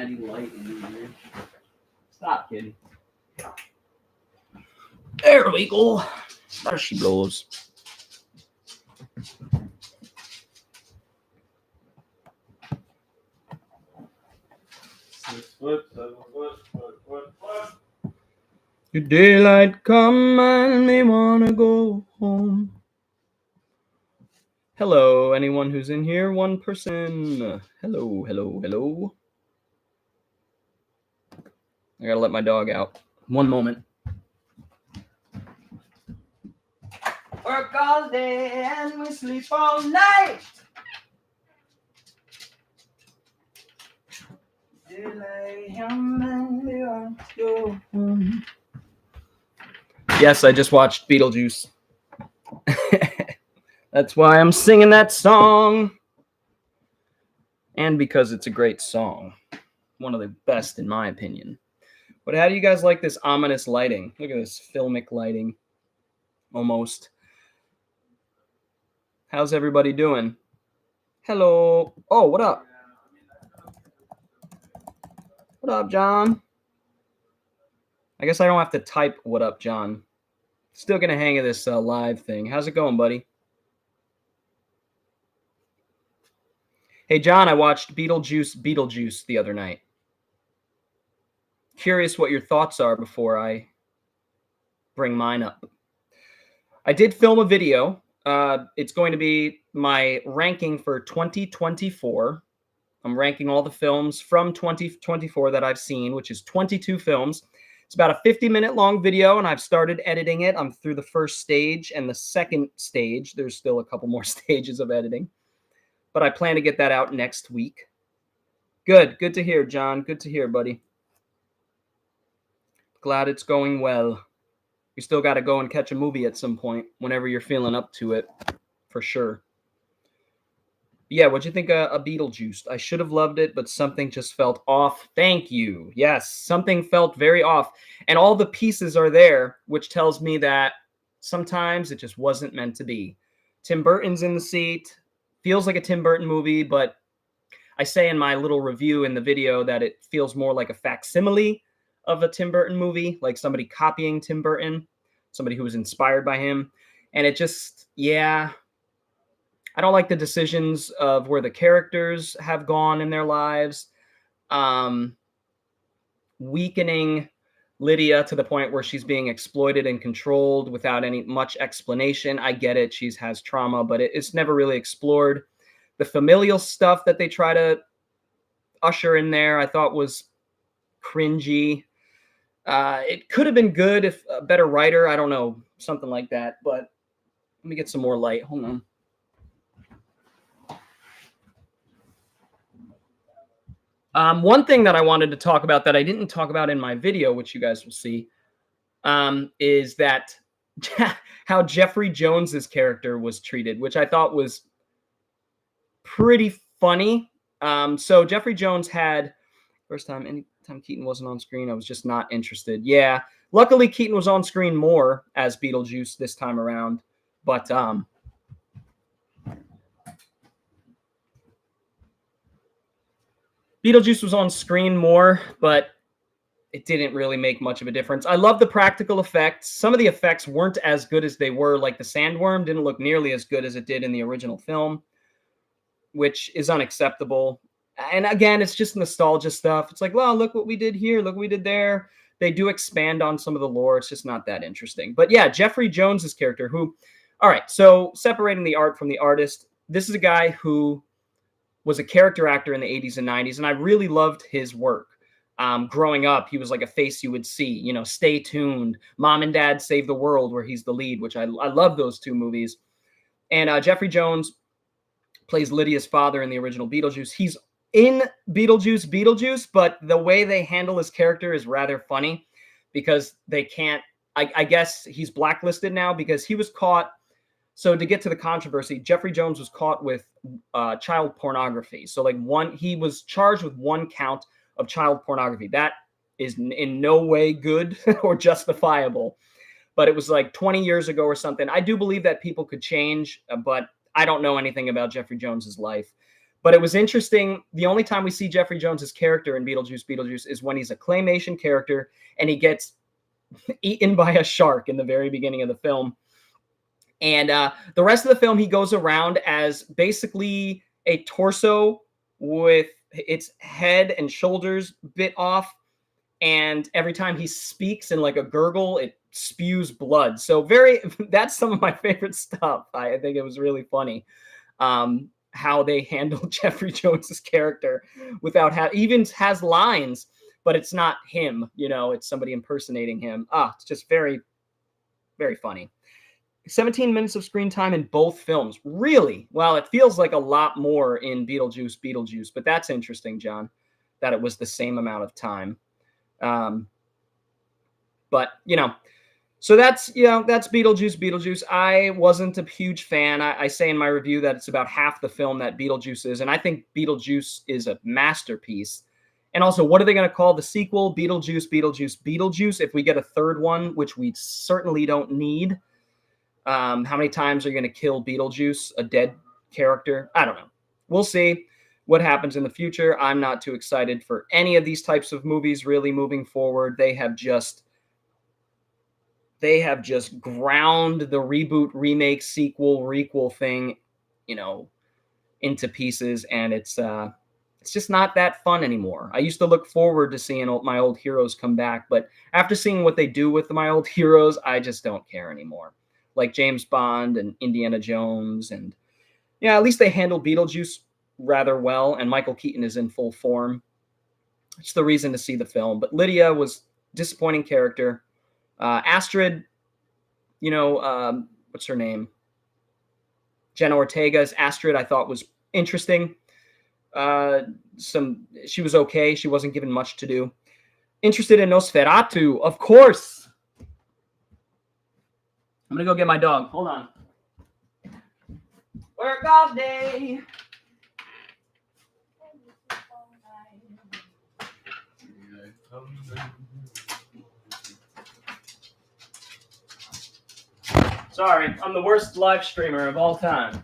natty light in here. Stop, kid. There we go. There she goes. Your daylight come and me wanna go home. Hello, anyone who's in here? One person. Hello, hello, hello. I gotta let my dog out. One moment. Work all day and we sleep all night. Yes, I just watched Beetlejuice. That's why I'm singing that song. And because it's a great song. One of the best, in my opinion. But how do you guys like this ominous lighting? Look at this filmic lighting. Almost. How's everybody doing? Hello. Oh, what up? What up, John? I guess I don't have to type what up, John. Still gonna hang of this live thing. How's it going, buddy? Hey, John, I watched Beetlejuice the other night. Curious what your thoughts are before I bring mine up. I did film a video. It's going to be my ranking for 2024. I'm ranking all the films from 2024 that I've seen, which is 22 films. It's about a 50-minute long video, and I've started editing it. I'm through the first stage and the second stage. There's still a couple more stages of editing, but I plan to get that out next week. Good to hear, John. Good to hear, buddy. Glad it's going well. You still got to go and catch a movie at some point whenever you're feeling up to it, for sure. Yeah, what'd you think of Beetlejuice? I should have loved it, but something just felt off. Thank you. Yes, something felt very off. And all the pieces are there, which tells me that sometimes it just wasn't meant to be. Tim Burton's in the seat. Feels like a Tim Burton movie, but I say in my little review in the video that it feels more like a facsimile of a Tim Burton movie, like somebody copying Tim Burton, somebody who was inspired by him. And it just, yeah, I don't like the decisions of where the characters have gone in their lives. Weakening Lydia to the point where she's being exploited and controlled without any much explanation. I get it. She has trauma, but it's never really explored. The familial stuff that they try to usher in there, I thought was cringy. It could have been good if a better writer, I don't know, something like that. But let me get some more light. Hold on. One thing that I wanted to talk about that I didn't talk about in my video, which you guys will see, is that how Jeffrey Jones's character was treated, which I thought was pretty funny. So Jeffrey Jones had, first time, anytime Keaton wasn't on screen, I was just not interested. Yeah, luckily Keaton was on screen more as Beetlejuice this time around, but Beetlejuice was on screen more, but it didn't really make much of a difference. I love the practical effects. Some of the effects weren't as good as they were, like the sandworm didn't look nearly as good as it did in the original film, which is unacceptable. And again, it's just nostalgia stuff. It's like, well, look what we did here. Look what we did there. They do expand on some of the lore. It's just not that interesting. But yeah, Jeffrey Jones's character who, all right, so separating the art from the artist, this is a guy who was a character actor in the 80s and 90s, and I really loved his work. Growing up, he was like a face you would see, you know, Stay Tuned, Mom and Dad Save the World, where he's the lead, which I love those two movies. And Jeffrey Jones plays Lydia's father in the original Beetlejuice. He's in Beetlejuice, but the way they handle his character is rather funny because they can't, I guess he's blacklisted now because he was caught. So to get to the controversy, Jeffrey Jones was caught with child pornography. So like he was charged with one count of child pornography. That is in no way good or justifiable. But it was like 20 years ago or something. I do believe that people could change, but I don't know anything about Jeffrey Jones's life. But it was interesting. The only time we see Jeffrey Jones's character in Beetlejuice is when he's a claymation character and he gets eaten by a shark in the very beginning of the film. And the rest of the film, he goes around as basically a torso with its head and shoulders bit off. And every time he speaks in like a gurgle, it spews blood. So that's some of my favorite stuff. I think it was really funny how they handled Jeffrey Jones's character without even has lines, but it's not him, it's somebody impersonating him. It's just very, very funny. 17 minutes of screen time in both films. Really? Well, it feels like a lot more in Beetlejuice, but that's interesting, John, that it was the same amount of time. But so that's Beetlejuice. I wasn't a huge fan. I say in my review that it's about half the film that Beetlejuice is, and I think Beetlejuice is a masterpiece. And also, what are they going to call the sequel? Beetlejuice. If we get a third one, which we certainly don't need. How many times are you going to kill Beetlejuice, a dead character? I don't know. We'll see what happens in the future. I'm not too excited for any of these types of movies really moving forward. They have just ground the reboot, remake, sequel, requel thing, into pieces, and it's just not that fun anymore. I used to look forward to seeing my old heroes come back, but after seeing what they do with my old heroes, I just don't care anymore. Like James Bond and Indiana Jones, and at least they handled Beetlejuice rather well, and Michael Keaton is in full form. It's the reason to see the film. But Lydia was disappointing character. Astrid, what's her name? Jenna Ortega's Astrid, I thought was interesting. She was okay. She wasn't given much to do. Interested in Nosferatu, of course. I'm going to go get my dog. Hold on. Work all day. Sorry, I'm the worst live streamer of all time.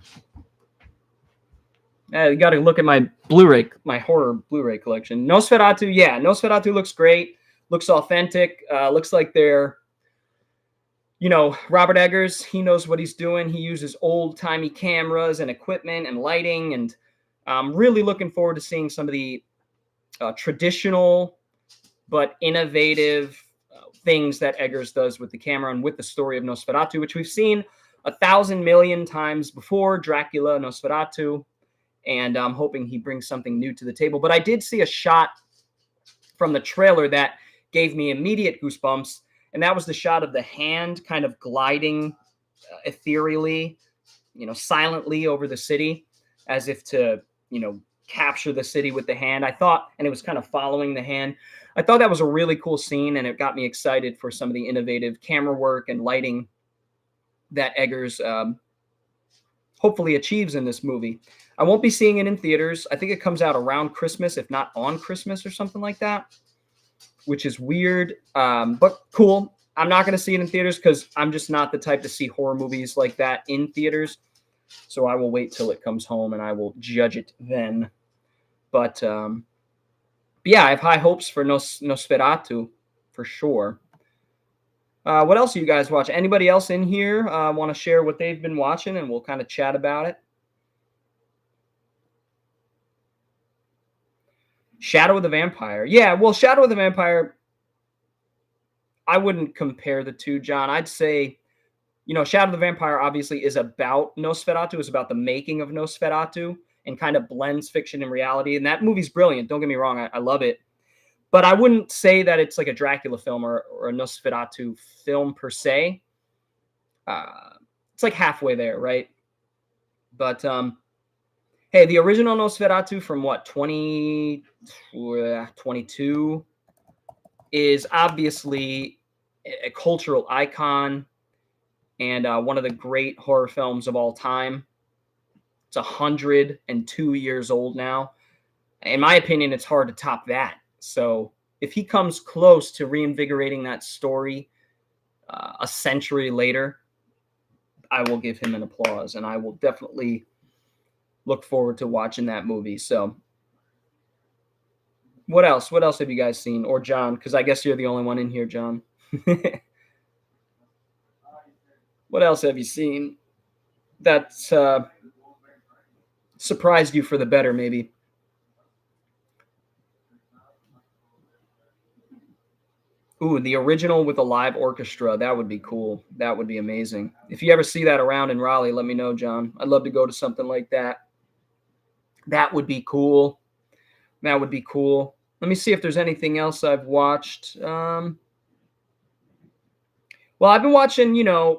You got to look at my Blu-ray, my horror Blu-ray collection. Nosferatu, Nosferatu looks great. Looks authentic. Looks like they're, Robert Eggers, he knows what he's doing. He uses old-timey cameras and equipment and lighting, and I'm really looking forward to seeing some of the traditional but innovative things that Eggers does with the camera and with the story of Nosferatu, which we've seen 1,000 million times before, Dracula, Nosferatu, and I'm hoping he brings something new to the table. But I did see a shot from the trailer that gave me immediate goosebumps, and that was the shot of the hand kind of gliding ethereally, silently over the city, as if to, capture the city with the hand. I thought, and it was kind of following the hand. I thought that was a really cool scene, and it got me excited for some of the innovative camera work and lighting that Eggers hopefully achieves in this movie. I won't be seeing it in theaters. I think it comes out around Christmas, if not on Christmas or something like that, which is weird, but cool. I'm not going to see it in theaters because I'm just not the type to see horror movies like that in theaters. So I will wait till it comes home and I will judge it then. But yeah, I have high hopes for Nosferatu for sure. What else are you guys watching? Anybody else in here want to share what they've been watching, and we'll kind of chat about it? Shadow of the Vampire. Yeah, well, Shadow of the Vampire, I wouldn't compare the two, John. I'd say, Shadow of the Vampire obviously is about Nosferatu, is about the making of Nosferatu, and kind of blends fiction and reality. And that movie's brilliant. Don't get me wrong. I love it. But I wouldn't say that it's like a Dracula film or a Nosferatu film per se. It's like halfway there, right? But hey, the original Nosferatu from what, 2022 is obviously a cultural icon and one of the great horror films of all time. It's 102 years old now. In my opinion, it's hard to top that. So if he comes close to reinvigorating that story a century later, I will give him an applause, and I will definitely look forward to watching that movie. So what else? What else have you guys seen? Or John, because I guess you're the only one in here, John. What else have you seen that's surprised you for the better, maybe? Ooh, the original with a live orchestra. That would be cool. That would be amazing. If you ever see that around in Raleigh, let me know, John. I'd love to go to something like that. That would be cool. That would be cool. Let me see if there's anything else I've watched. Well, I've been watching, a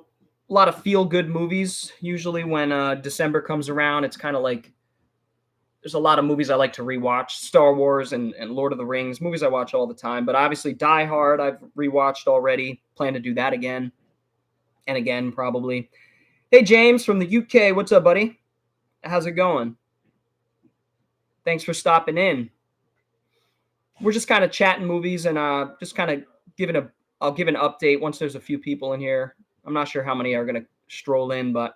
lot of feel good movies. Usually when December comes around, it's kind of like there's a lot of movies I like to rewatch. Star Wars and Lord of the Rings, movies I watch all the time. But obviously, Die Hard, I've rewatched already. Plan to do that again and again, probably. Hey, James from the UK. What's up, buddy? How's it going? Thanks for stopping in. We're just kind of chatting movies and just kind of I'll give an update once there's a few people in here. I'm not sure how many are going to stroll in, but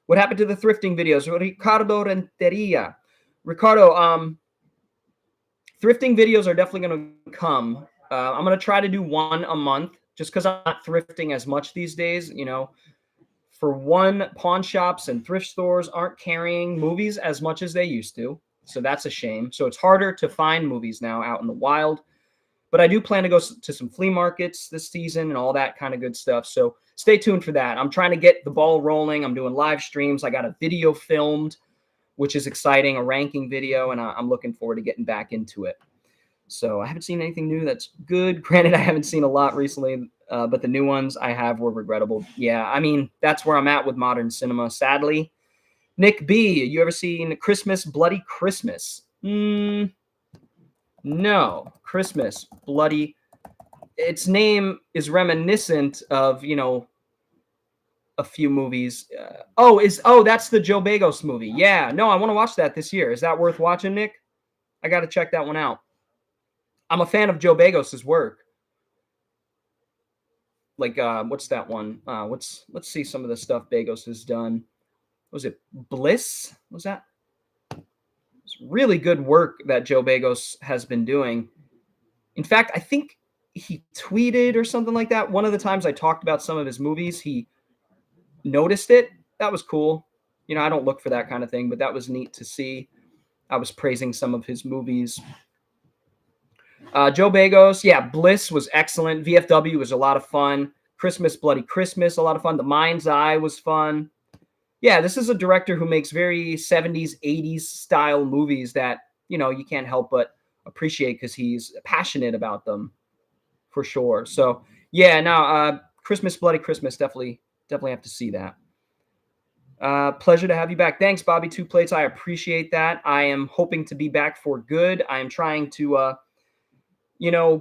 what happened to the thrifting videos? Ricardo Renteria. Ricardo, thrifting videos are definitely going to come. I'm going to try to do one a month just because I'm not thrifting as much these days. For one, pawn shops and thrift stores aren't carrying movies as much as they used to. So that's a shame. So it's harder to find movies now out in the wild. But I do plan to go to some flea markets this season and all that kind of good stuff. So stay tuned for that. I'm trying to get the ball rolling. I'm doing live streams. I got a video filmed, which is exciting, a ranking video, and I'm looking forward to getting back into it. So I haven't seen anything new that's good. Granted, I haven't seen a lot recently, but the new ones I have were regrettable. Yeah, I mean, that's where I'm at with modern cinema, sadly. Nick B, you ever seen Christmas, Bloody Christmas? No, Christmas, Bloody. Its name is reminiscent of, a few movies. That's the Joe Bagos movie. Yeah, no, I want to watch that this year. Is that worth watching, Nick? I got to check that one out. I'm a fan of Joe Bagos's work. Like, what's that one? Let's see some of the stuff Bagos has done. Was it Bliss? Was that? It's really good work that Joe Bagos has been doing. In fact, I think he tweeted or something like that. One of the times I talked about some of his movies, he noticed it. That was cool. I don't look for that kind of thing, but that was neat to see. I was praising some of his movies. Joe Bagos, yeah, Bliss was excellent. VFW was a lot of fun. Christmas, Bloody Christmas, a lot of fun. The Mind's Eye was fun. Yeah, this is a director who makes very 70s, 80s style movies that, you can't help but appreciate because he's passionate about them for sure. So, yeah, now Christmas, Bloody Christmas, definitely have to see that. Pleasure to have you back. Thanks, Bobby Two Plates. I appreciate that. I am hoping to be back for good. I am trying to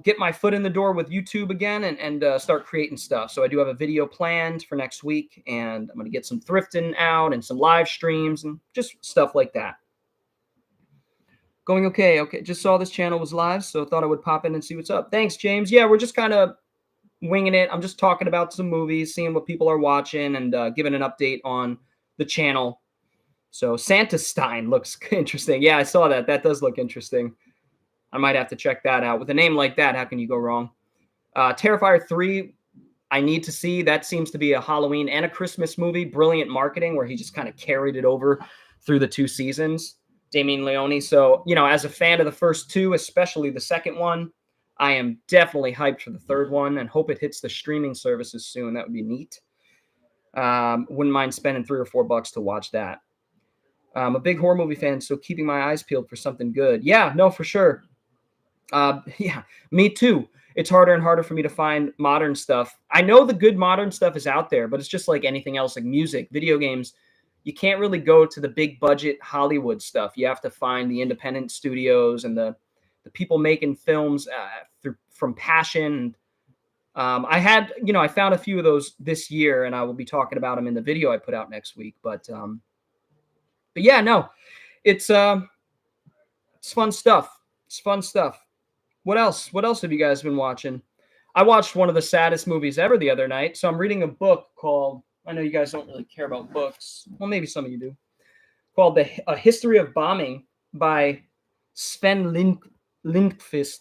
get my foot in the door with YouTube again and start creating stuff. So I do have a video planned for next week, and I'm going to get some thrifting out and some live streams and just stuff like that. Going okay. Just saw this channel was live, so thought I would pop in and see what's up. Thanks, James. Yeah, we're just kind of winging it. I'm just talking about some movies, seeing what people are watching, and giving an update on the channel. So Santa Stein looks interesting. Yeah, I saw that. That does look interesting. I might have to check that out. With a name like that, how can you go wrong? Terrifier 3, I need to see. That seems to be a Halloween and a Christmas movie. Brilliant marketing where he just kind of carried it over through the 2 seasons. Damien Leone. So, as a fan of the first 2, especially the second one, I am definitely hyped for the third one and hope it hits the streaming services soon. That would be neat. Wouldn't mind spending $3 or $4 to watch that. I'm a big horror movie fan, so keeping my eyes peeled for something good. Yeah, no, for sure. Yeah, me too. It's harder and harder for me to find modern stuff. I know the good modern stuff is out there, but it's just like anything else, like music, video games. You can't really go to the big budget Hollywood stuff. You have to find the independent studios and the people making films from passion. I found a few of those this year, and I will be talking about them in the video I put out next week. But yeah, no, it's fun stuff. It's fun stuff. What else? What else have you guys been watching? I watched one of the saddest movies ever the other night. So I'm reading a book called, I know you guys don't really care about books. Well, maybe some of you do. called A History of Bombing by Sven Lindqvist.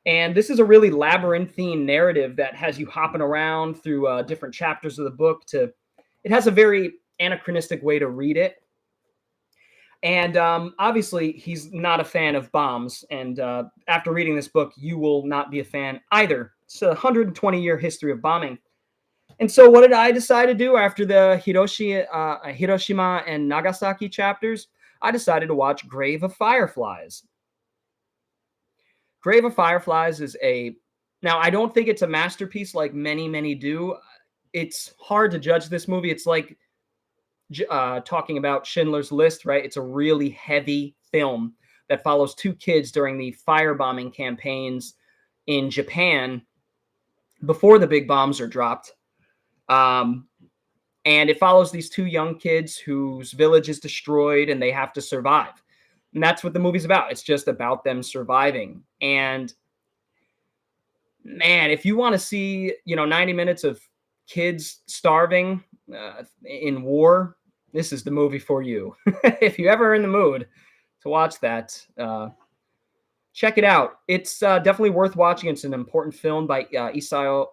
And this is a really labyrinthine narrative that has you hopping around through different chapters of the book. It has a very anachronistic way to read it. And obviously, he's not a fan of bombs. And after reading this book, you will not be a fan either. It's a 120-year history of bombing. And so what did I decide to do after the Hiroshima and Nagasaki chapters? I decided to watch Grave of Fireflies. Grave of Fireflies is now I don't think it's a masterpiece like many do. It's hard to judge this movie. It's like talking about Schindler's List, right? It's a really heavy film that follows two kids during the firebombing campaigns in Japan before the big bombs are dropped. And it follows these two young kids whose village is destroyed and they have to survive. And that's what the movie's about. It's just about them surviving. And man, if you want to see, 90 minutes of kids starving in war, this is the movie for you. If you ever are in the mood to watch that, check it out. It's definitely worth watching. It's an important film by Isao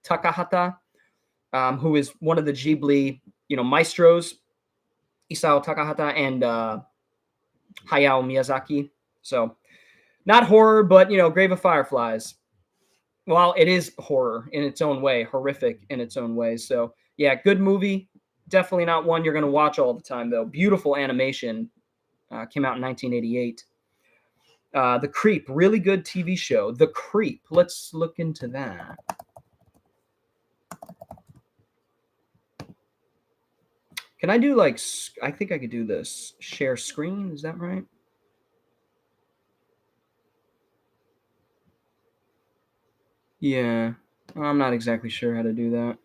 Takahata, who is one of the Ghibli, maestros, Isao Takahata and Hayao Miyazaki. So not horror, but, Grave of Fireflies. Well, it is horror in its own way, horrific in its own way. So yeah, good movie. Definitely not one you're going to watch all the time, though. Beautiful animation. Came out in 1988. The Creep, really good TV show. The Creep. Let's look into that. Can I do I think I could do this. Share screen, is that right? Yeah, I'm not exactly sure how to do that.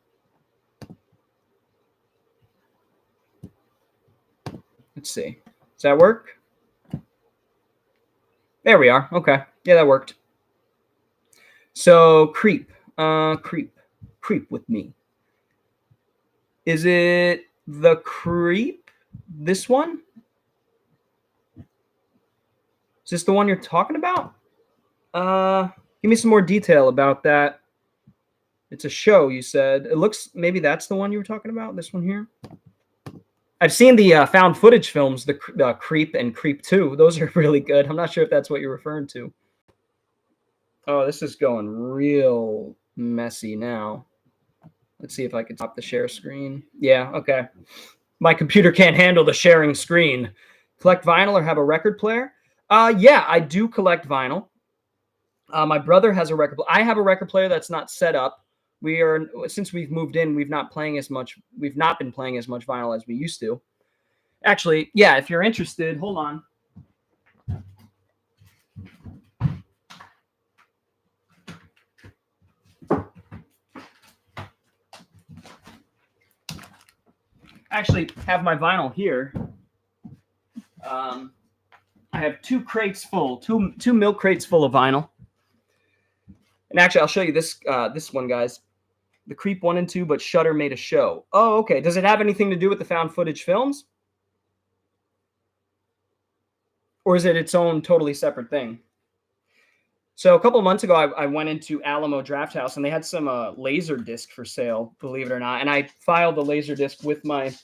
Let's see. Does that work? There we are. Okay. Yeah, that worked. So, Creep with me. Is it The Creep? This one? Is this the one you're talking about? Give me some more detail about that. It's a show, you said. It looks, maybe that's the one you were talking about, this one here. I've seen the found footage films, the Creep and Creep 2. Those are really good. I'm not sure if that's what you're referring to. Oh, this is going real messy now. Let's see if I can stop the share screen. Yeah, okay. My computer can't handle the sharing screen. Collect vinyl or have a record player? Yeah, I do collect vinyl. My brother has a record player. I have a record player that's not set up. Since we've moved in, we've not been playing as much vinyl as we used to. Actually, yeah, if you're interested, hold on. I actually have my vinyl here. I have two milk crates full of vinyl. And actually, I'll show you this one, guys. The Creep 1 and 2, but Shudder made a show. Oh, okay. Does it have anything to do with the found footage films? Or is it its own totally separate thing? So a couple of months ago, I went into Alamo Drafthouse, and they had some laser disc for sale, believe it or not. And I filed the laser disc with my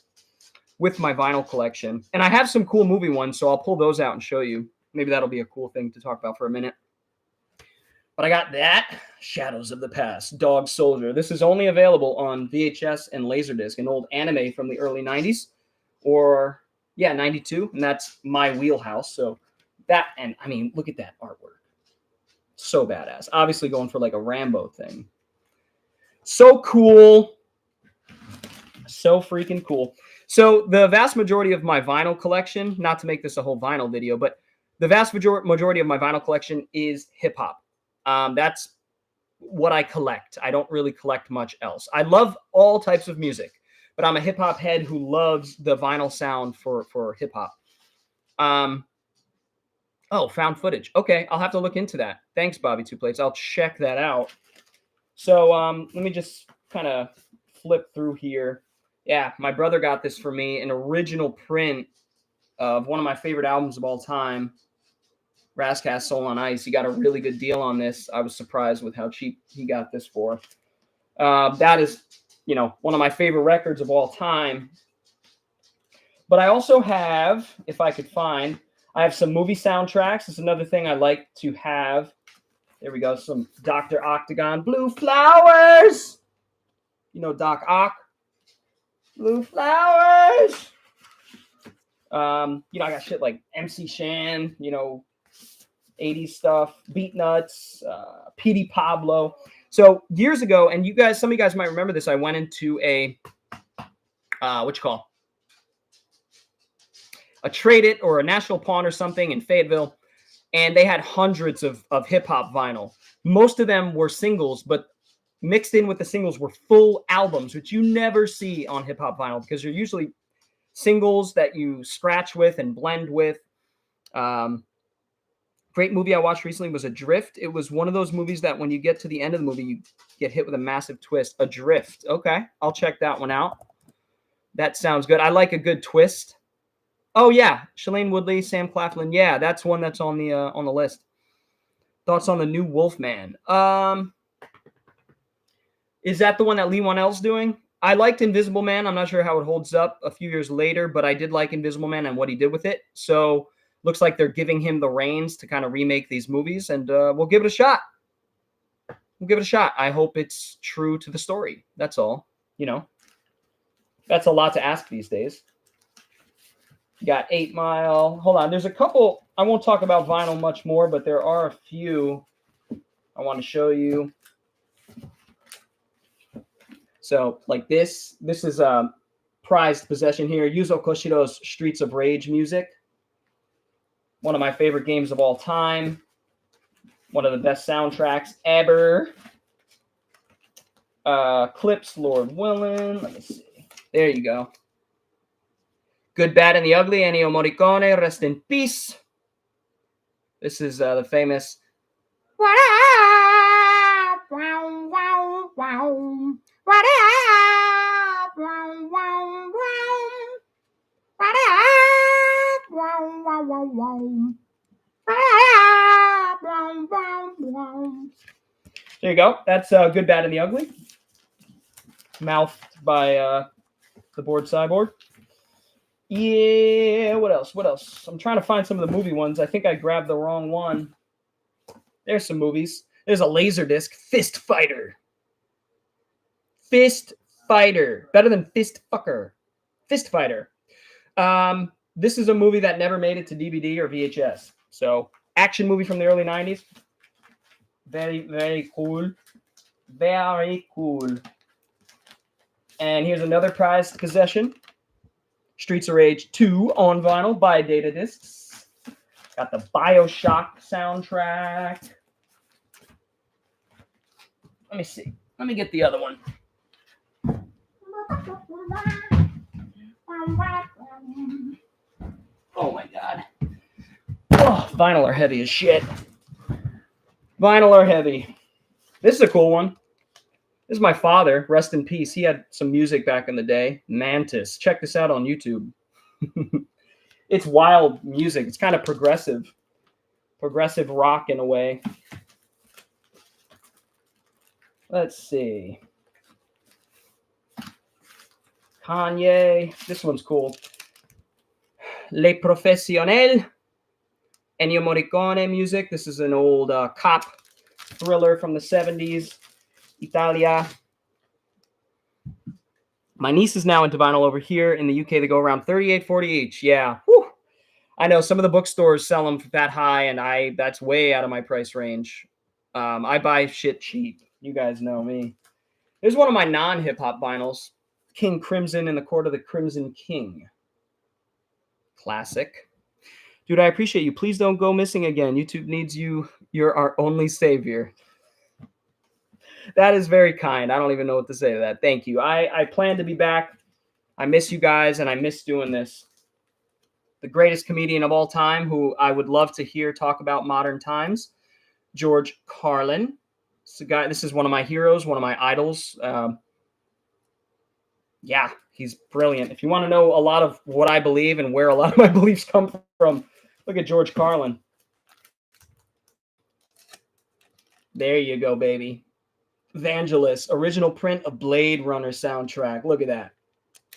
vinyl collection. And I have some cool movie ones, so I'll pull those out and show you. Maybe that'll be a cool thing to talk about for a minute. But I got that, Shadows of the Past, Dog Soldier. This is only available on VHS and Laserdisc, an old anime from the early 90s. Or, yeah, 92. And that's my wheelhouse. So that, and I mean, look at that artwork. So badass. Obviously going for like a Rambo thing. So cool. So freaking cool. So the vast majority of my vinyl collection, not to make this a whole vinyl video, but the vast majority of my vinyl collection is hip-hop. That's what I collect. I don't really collect much else. I love all types of music, but I'm a hip-hop head who loves the vinyl sound for hip-hop. Oh, found footage. Okay, I'll have to look into that. Thanks, Bobby Two Plates. I'll check that out. So let me just kind of flip through here. Yeah, my brother got this for me, an original print of one of my favorite albums of all time, Ras Kass Soul on Ice. He got a really good deal on this. I was surprised with how cheap he got this for. That is, one of my favorite records of all time. But I also have, if I could find, I have some movie soundtracks. It's another thing I like to have. There we go. Some Dr. Octagon. Blue Flowers. Doc Ock. Blue Flowers. I got shit like MC Shan, 80s stuff, Beat Nuts, Petey Pablo. So years ago, and some of you guys might remember this, I went into a Trade It or a National Pawn or something in Fayetteville, and they had hundreds of hip-hop vinyl. Most of them were singles, but mixed in with the singles were full albums, which you never see on hip-hop vinyl because they're usually singles that you scratch with and blend with. Great movie I watched recently was Adrift. It was one of those movies that when you get to the end of the movie, you get hit with a massive twist. Adrift. Okay, I'll check that one out. That sounds good. I like a good twist. Oh yeah, Shailene Woodley, Sam Claflin. Yeah, that's one that's on the list. Thoughts on the new Wolfman? Is that the one that Lee Whannell's doing? I liked Invisible Man. I'm not sure how it holds up a few years later, but I did like Invisible Man and what he did with it. So looks like they're giving him the reins to kind of remake these movies, and we'll give it a shot. I hope it's true to the story. That's all. That's a lot to ask these days. You got 8 Mile. Hold on. There's a couple. I won't talk about vinyl much more, but there are a few I want to show you. So like this is a prized possession here. Yuzo Koshiro's Streets of Rage music. One of my favorite games of all time. One of the best soundtracks ever. Clips, Lord willing. Let me see. There you go. Good, Bad, and the Ugly. Ennio Morricone, rest in peace. This is the famous. There you go. That's Good, Bad, and the Ugly. Mouthed by the Bored Cyborg. Yeah, what else? I'm trying to find some of the movie ones. I think I grabbed the wrong one. There's some movies. There's a Laserdisc. Fist Fighter. Better than Fist Fucker. Fist Fighter. This is a movie that never made it to DVD or VHS. So, action movie from the early 90s. Very, very cool. Very cool. And here's another prized possession. Streets of Rage 2 on vinyl by Data Discs. Got the BioShock soundtrack. Let me see. Let me get the other one. Oh my God. Oh, vinyl are heavy as shit. Vinyl are heavy. This is a cool one. This is my father. Rest in peace. He had some music back in the day. Mantis. Check this out on YouTube. It's wild music. It's kind of progressive. Progressive rock in a way. Let's see. Kanye. This one's cool. Le Professionnel. Ennio Morricone music. This is an old cop thriller from the 70s. Italia. My niece is now into vinyl over here in the UK. They go around $38.40 each. Yeah. Whew. I know some of the bookstores sell them that high, and that's way out of my price range. I buy shit cheap. You guys know me. Here's one of my non-hip-hop vinyls. King Crimson in the Court of the Crimson King. Classic. Dude, I appreciate you. Please don't go missing again. YouTube needs you. You're our only savior. That is very kind. I don't even know what to say to that. Thank you. I plan to be back. I miss you guys, and I miss doing this. The greatest comedian of all time, who I would love to hear talk about modern times, George Carlin. This is one of my heroes, one of my idols. Yeah, he's brilliant. If you want to know a lot of what I believe and where a lot of my beliefs come from, look at George Carlin. There you go, baby. Vangelis, original print of Blade Runner soundtrack. Look at that.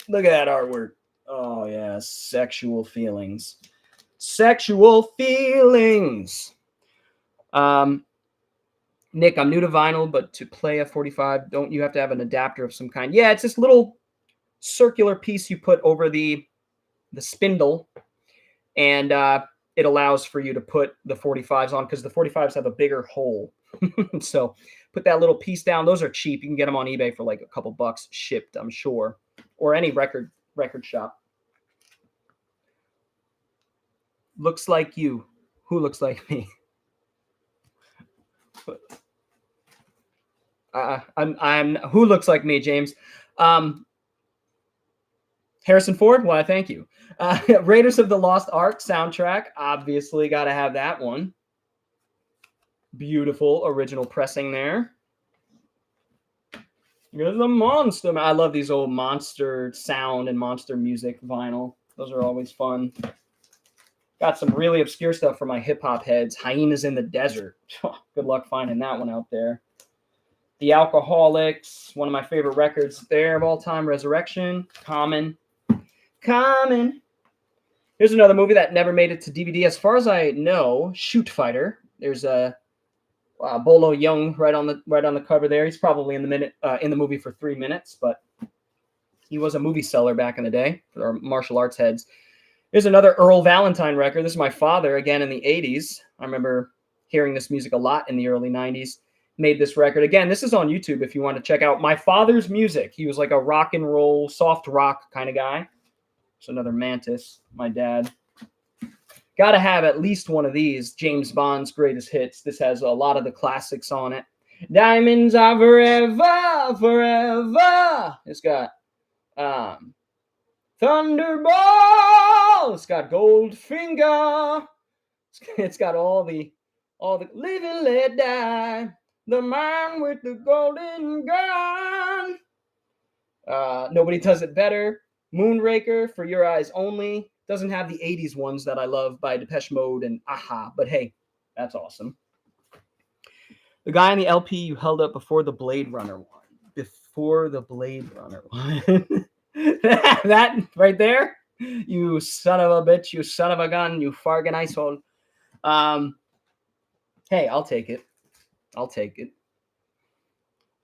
Look at that artwork. Oh, yeah. Sexual feelings. Sexual feelings. Nick, I'm new to vinyl, but to play a 45, don't you have to have an adapter of some kind? Yeah, it's this little circular piece you put over the spindle, and it allows for you to put the 45s on because the 45s have a bigger hole. So put that little piece down. Those are cheap. You can get them on eBay for like a couple bucks shipped, I'm sure, or any record shop. Looks like you. Who looks like me? I'm who looks like me, James. Harrison Ford. Why, thank you. Raiders of the Lost Ark soundtrack. Obviously, got to have that one. Beautiful original pressing there. You're the monster. I love these old monster sound and monster music vinyl. Those are always fun. Got some really obscure stuff for my hip hop heads. Hyenas in the Desert. Good luck finding that one out there. The Alcoholics, one of my favorite records there of all time. Resurrection, Common. Here's another movie that never made it to DVD. As far as I know, Shoot Fighter. There's a Bolo Young right on the cover there. He's probably in the movie for 3 minutes, but he was a movie seller back in the day for our martial arts heads. Here's another Earl Valentine record. This is my father, again, in the 80s. I remember hearing this music a lot in the early 90s. Made this record. Again, this is on YouTube if you want to check out my father's music. He was like a rock and roll, soft rock kind of guy. It's another Mantis, my dad. Got to have at least one of these, James Bond's greatest hits. This has a lot of the classics on it. Diamonds are forever, forever. It's got Thunderball. It's got Goldfinger. It's got all the live and let die. The man with the golden gun. Nobody Does It Better. Moonraker, For Your Eyes Only. Doesn't have the 80s ones that I love by Depeche Mode and Aha, but hey, that's awesome. The guy on the LP you held up before the Blade Runner one. Before the Blade Runner one. That right there? You son of a bitch, you son of a gun, you fargan asshole. Hey, I'll take it.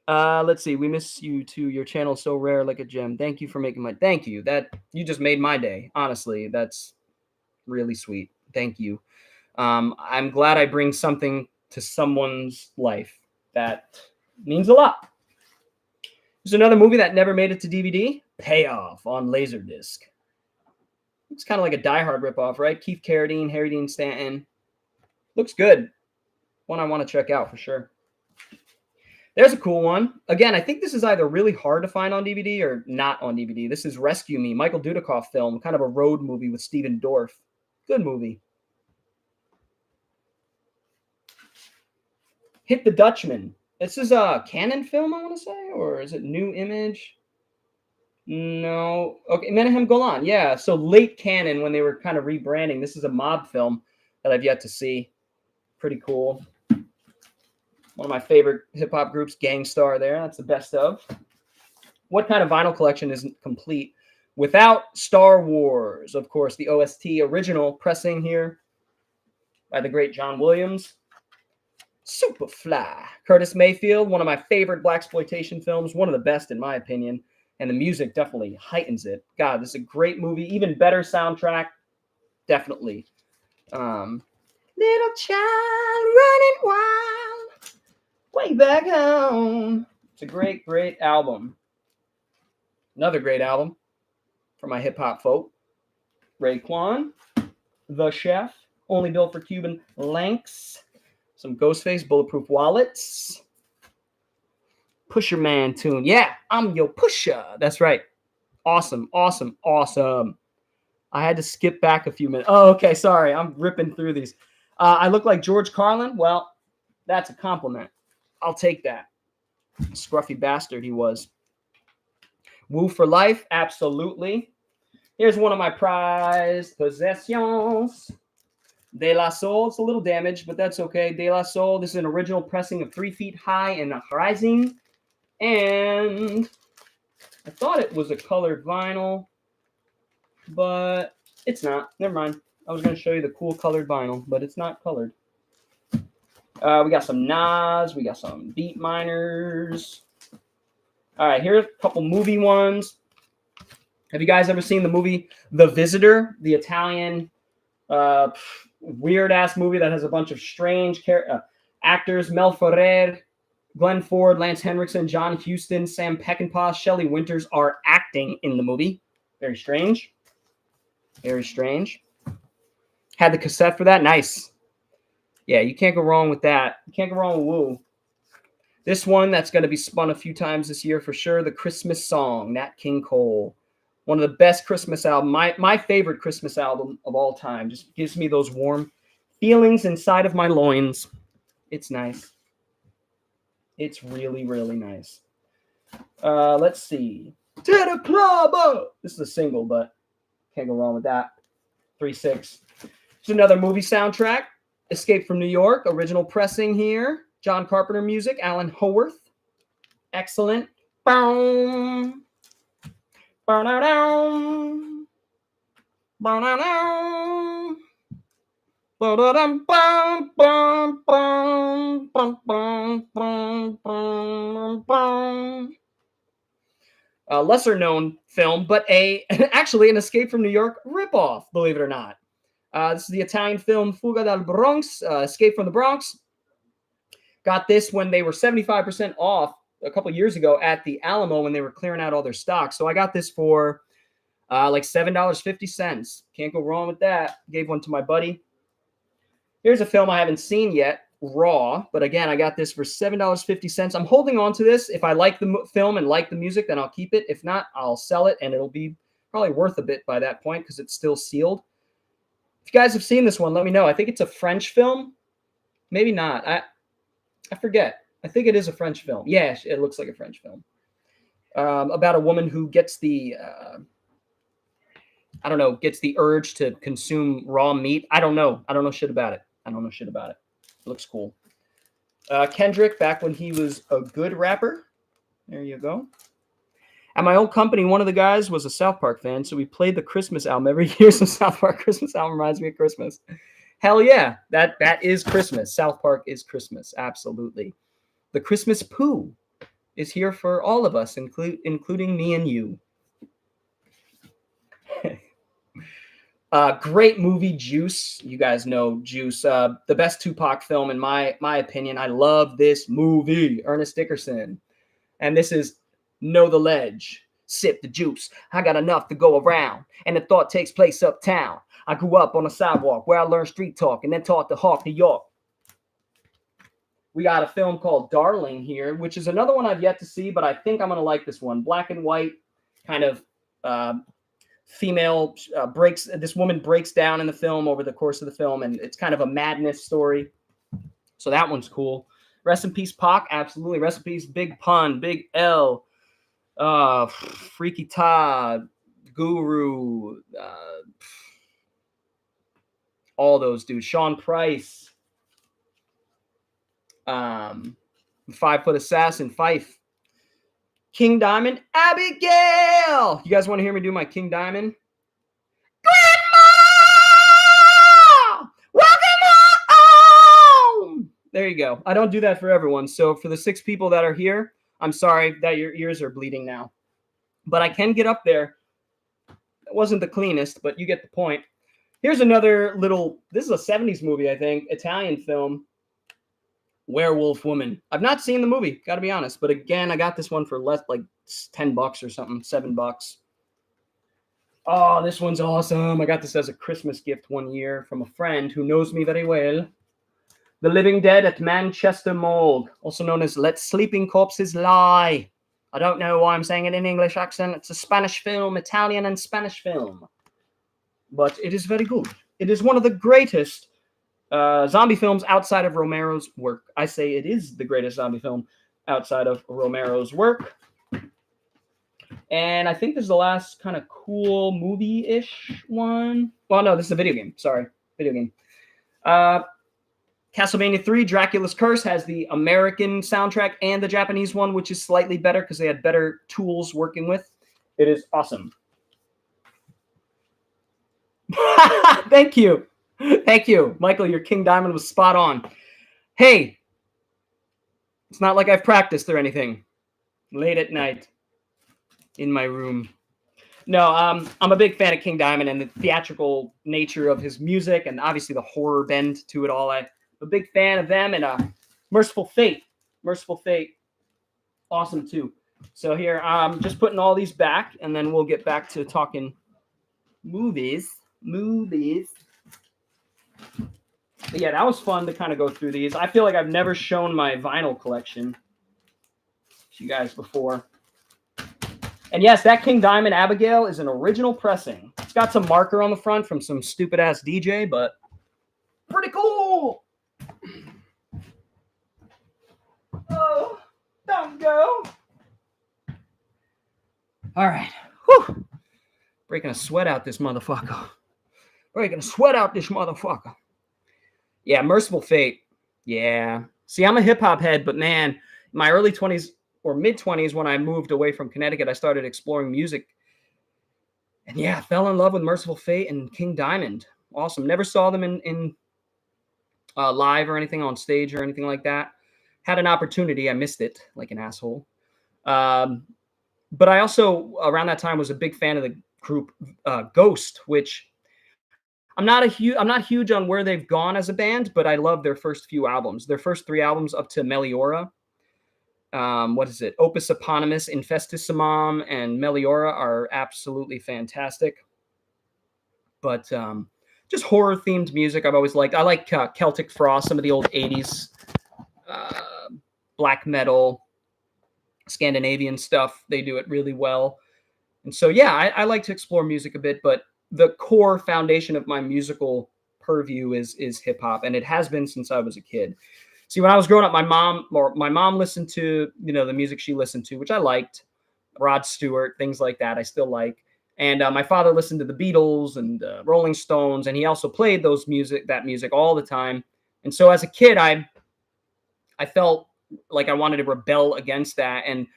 Let's see. We miss you too. Your channel's so rare, like a gem. Thank you for making my. Thank you. That you just made my day. Honestly, that's really sweet. Thank you. I'm glad I bring something to someone's life. That means a lot. There's another movie that never made it to DVD. Payoff on Laserdisc. It's kind of like a Die Hard ripoff, right? Keith Carradine, Harry Dean Stanton. Looks good. One I want to check out for sure. There's a cool one. Again, I think this is either really hard to find on DVD or not on DVD. This is Rescue Me, Michael Dudikoff film, kind of a road movie with Steven Dorff. Good movie. Hit the Dutchman. This is a Canon film, I want to say, or is it New Image? No. Okay, Menahem Golan. Yeah, so late Canon when they were kind of rebranding. This is a mob film that I've yet to see. Pretty cool. One of my favorite hip-hop groups, Gang Starr there. That's the best of. What kind of vinyl collection isn't complete without Star Wars? Of course, the OST original pressing here by the great John Williams. Superfly. Curtis Mayfield, one of my favorite blaxploitation films. One of the best, in my opinion. And the music definitely heightens it. God, this is a great movie. Even better soundtrack. Definitely. Little child running wild. Way back home. It's a great, great album. Another great album for my hip-hop folk. Raekwon, The Chef, Only Built for Cuban Links. Some Ghostface, Bulletproof Wallets. Pusher Man tune. Yeah, I'm your pusher. That's right. Awesome, awesome, awesome. I had to skip back a few minutes. Oh, okay, sorry. I'm ripping through these. I look like George Carlin. Well, that's a compliment. I'll take that. Scruffy bastard he was. Woo for life, absolutely. Here's one of my prized possessions. De La Soul. It's a little damaged, but that's okay. De La Soul. This is an original pressing of 3 Feet High and Rising. And I thought it was a colored vinyl, but it's not. Never mind. I was going to show you the cool colored vinyl, but it's not colored. We got some Nas. We got some Beat Miners. All right, here's a couple movie ones. Have you guys ever seen the movie The Visitor, the Italian weird-ass movie that has a bunch of strange actors? Mel Ferrer, Glenn Ford, Lance Henriksen, John Huston, Sam Peckinpah, Shelley Winters are acting in the movie. Very strange. Very strange. Had the cassette for that. Nice. Yeah, you can't go wrong with that. You can't go wrong with Woo. This one that's going to be spun a few times this year for sure. The Christmas Song, Nat King Cole. One of the best Christmas albums. My favorite Christmas album of all time. Just gives me those warm feelings inside of my loins. It's nice. It's really, really nice. Let's see. To the club. This is a single, but can't go wrong with that. 3/6. It's another movie soundtrack. Escape from New York. Original pressing here. John Carpenter music. Alan Howarth. Excellent. Boom. Ba-da-dum. Ba-da-dum. Ba-da-dum. Bum, bum, bum, bum, bum, bum, bum, bum. A lesser known film, but actually an Escape from New York ripoff, believe it or not. This is the Italian film Fuga dal Bronx, Escape from the Bronx. Got this when they were 75% off a couple years ago at the Alamo when they were clearing out all their stock. So I got this for like $7.50. Can't go wrong with that. Gave one to my buddy. Here's a film I haven't seen yet, Raw. But again, I got this for $7.50. I'm holding on to this. If I like the film and like the music, then I'll keep it. If not, I'll sell it, and it'll be probably worth a bit by that point because it's still sealed. If you guys have seen this one, let me know. I think it's a French film. Maybe not. I forget. I think it is a French film. Yeah, it looks like a French film. About a woman who gets the, gets the urge to consume raw meat. I don't know. I don't know shit about it. It looks cool. Kendrick, back when he was a good rapper. There you go. At my old company, one of the guys was a South Park fan, so we played the Christmas album every year. So South Park Christmas album reminds me of Christmas. Hell yeah, that is Christmas. South Park is Christmas, absolutely. The Christmas poo is here for all of us, including me and you. Great movie, Juice. You guys know Juice. The best Tupac film in my opinion. I love this movie. Ernest Dickerson. And this is Know the Ledge. Sip the juice. I got enough to go around. And the thought takes place uptown. I grew up on a sidewalk where I learned street talk and then taught the Hawk, New York. We got a film called Darling here, which is another one I've yet to see, but I think I'm going to like this one. Black and white, kind of female this woman breaks down in the film over the course of the film, and it's kind of a madness story. So that one's cool. Rest in peace, Pac. Absolutely. Rest in peace, Big Pun, Big L, Freaky Todd, Guru, all those dudes. Sean Price, 5 Foot Assassin, Fife, King Diamond, Abigail. You guys want to hear me do my King Diamond? Grandma, welcome home. There you go. I don't do that for everyone. So for the 6 people that are here, I'm sorry that your ears are bleeding now. But I can get up there. It wasn't the cleanest, but you get the point. Here's another little, this is a 70s movie, I think, Italian film, Werewolf Woman. I've not seen the movie, got to be honest. But again, I got this one for less, like $10 or something, $7. Oh, this one's awesome. I got this as a Christmas gift one year from a friend who knows me very well. The Living Dead at Manchester Mall, also known as Let Sleeping Corpses Lie. I don't know why I'm saying it in English accent. It's a Spanish film, Italian and Spanish film. But it is very good. It is one of the greatest zombie films outside of Romero's work. I say it is the greatest zombie film outside of Romero's work. And I think this is the last kind of cool movie-ish one. Well, no, this is a video game. Sorry, video game. Castlevania 3, Dracula's Curse, has the American soundtrack and the Japanese one, which is slightly better because they had better tools working with. It is awesome. Thank you. Thank you. Michael, your King Diamond was spot on. Hey, it's not like I've practiced or anything. Late at night in my room. No, I'm a big fan of King Diamond and the theatrical nature of his music and obviously the horror bend to it all. I'm a big fan of them, and Merciful Fate. Merciful Fate. Awesome too. So here, I'm just putting all these back, and then we'll get back to talking movies. But yeah, that was fun to kind of go through these. I feel like I've never shown my vinyl collection to you guys before. And yes, that King Diamond Abigail is an original pressing. It's got some marker on the front from some stupid ass DJ, but pretty cool. Oh, don't go. All right. Whew. Breaking a sweat out this motherfucker. Breaking a sweat out this motherfucker. Yeah, Merciful Fate. Yeah. See, I'm a hip-hop head, but man, my early 20s or mid-20s when I moved away from Connecticut, I started exploring music. And yeah, I fell in love with Merciful Fate and King Diamond. Awesome. Never saw them in live or anything on stage or anything like that. Had an opportunity. I missed it like an asshole. But I also, around that time, was a big fan of the group Ghost, which I'm not huge on where they've gone as a band, but I love their first few albums. Their first 3 albums up to Meliora. What is it? Opus Eponymous, Infestissimum, and Meliora are absolutely fantastic. But just horror-themed music I've always liked. I like Celtic Frost, some of the old 80s black metal, Scandinavian stuff. They do it really well. And so, yeah, I like to explore music a bit, but the core foundation of my musical purview is hip-hop, and it has been since I was a kid. See, when I was growing up, my mom listened to, the music she listened to, which I liked, Rod Stewart, things like that I still like. And my father listened to the Beatles and Rolling Stones, and he also played that music all the time. And so as a kid, I felt like I wanted to rebel against that. And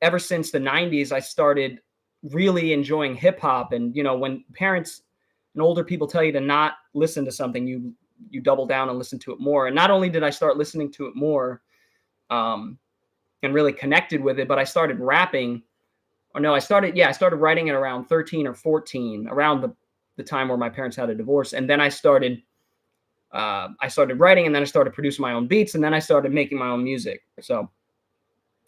ever since the 90s, I started really enjoying hip hop. And, when parents and older people tell you to not listen to something, you double down and listen to it more. And not only did I start listening to it more and really connected with it, but I started rapping. I started writing it around 13 or 14, around the time where my parents had a divorce. And then I started writing, and then I started producing my own beats, and then I started making my own music. So,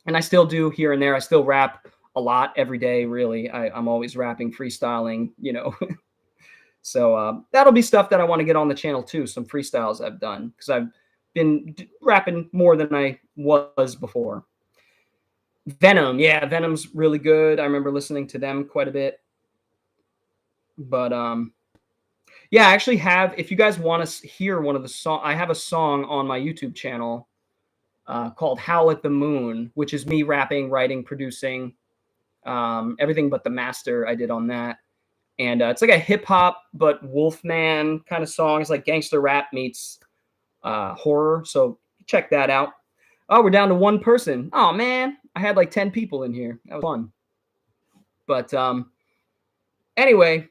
and I still do here and there. I still rap a lot every day, really. I'm always rapping, freestyling, So that'll be stuff that I want to get on the channel too. Some freestyles I've done because I've been rapping more than I was before. Venom. Yeah, Venom's really good. I remember listening to them quite a bit. But yeah, I actually have, if you guys want to hear one of the songs, I have a song on my YouTube channel called Howl at the Moon, which is me rapping, writing, producing, everything but the master I did on that. And it's like a hip hop, but Wolfman kind of song. It's like gangster rap meets horror. So check that out. Oh, we're down to 1 person. Oh man, I had like 10 people in here. That was fun. But anyway,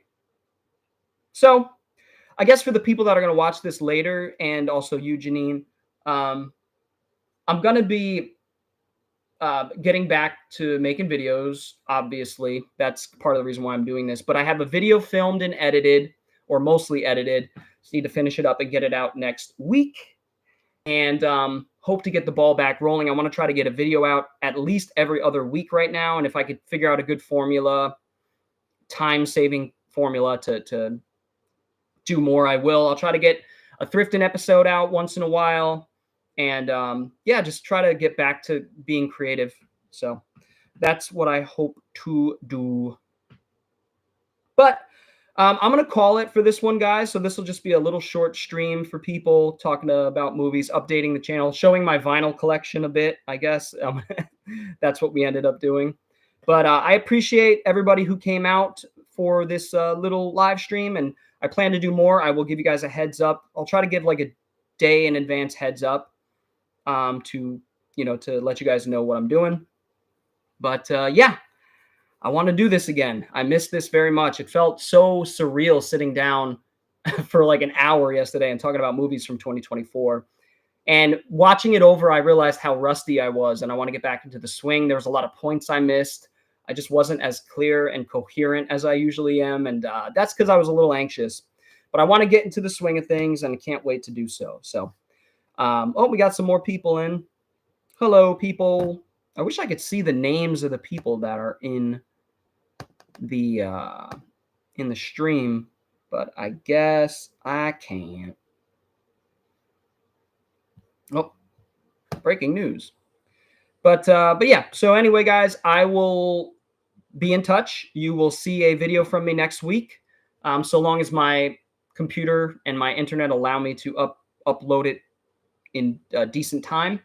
so I guess for the people that are going to watch this later, and also you, Janine, I'm going to be getting back to making videos. Obviously, that's part of the reason why I'm doing this. But I have a video filmed and edited, or mostly edited. Just need to finish it up and get it out next week. And hope to get the ball back rolling. I want to try to get a video out at least every other week right now. And if I could figure out a good formula, time-saving formula to do more, I will. I'll try to get a thrifting episode out once in a while. And yeah, just try to get back to being creative. So that's what I hope to do. But I'm going to call it for this one, guys. So this will just be a little short stream for people talking about movies, updating the channel, showing my vinyl collection a bit, I guess. That's what we ended up doing. But I appreciate everybody who came out for this little live stream, and I plan to do more. I will give you guys a heads up. I'll try to give like a day in advance heads up to to let you guys know what I'm doing. But yeah, I want to do this again. I missed this very much. It felt so surreal sitting down for like an hour yesterday and talking about movies from 2024. And watching it over, I realized how rusty I was, and I want to get back into the swing. There was a lot of points I missed. I just wasn't as clear and coherent as I usually am, and that's because I was a little anxious. But I want to get into the swing of things, and I can't wait to do so. So, oh, we got some more people in. Hello, people. I wish I could see the names of the people that are in the stream, but I guess I can't. Oh, breaking news. But yeah. So anyway, guys, I will be in touch. You will see a video from me next week, so long as my computer and my internet allow me to upload it in decent time.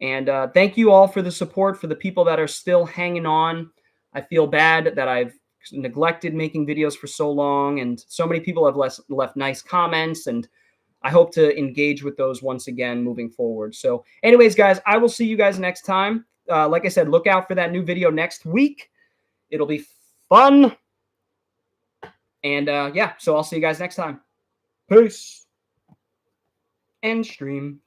And thank you all for the support. For the people that are still hanging on, I feel bad that I've neglected making videos for so long, and so many people have left nice comments, and I hope to engage with those once again moving forward. So anyways, guys, I will see you guys next time. Like I said, look out for that new video next week. It'll be fun. And yeah, so I'll see you guys next time. Peace. End stream.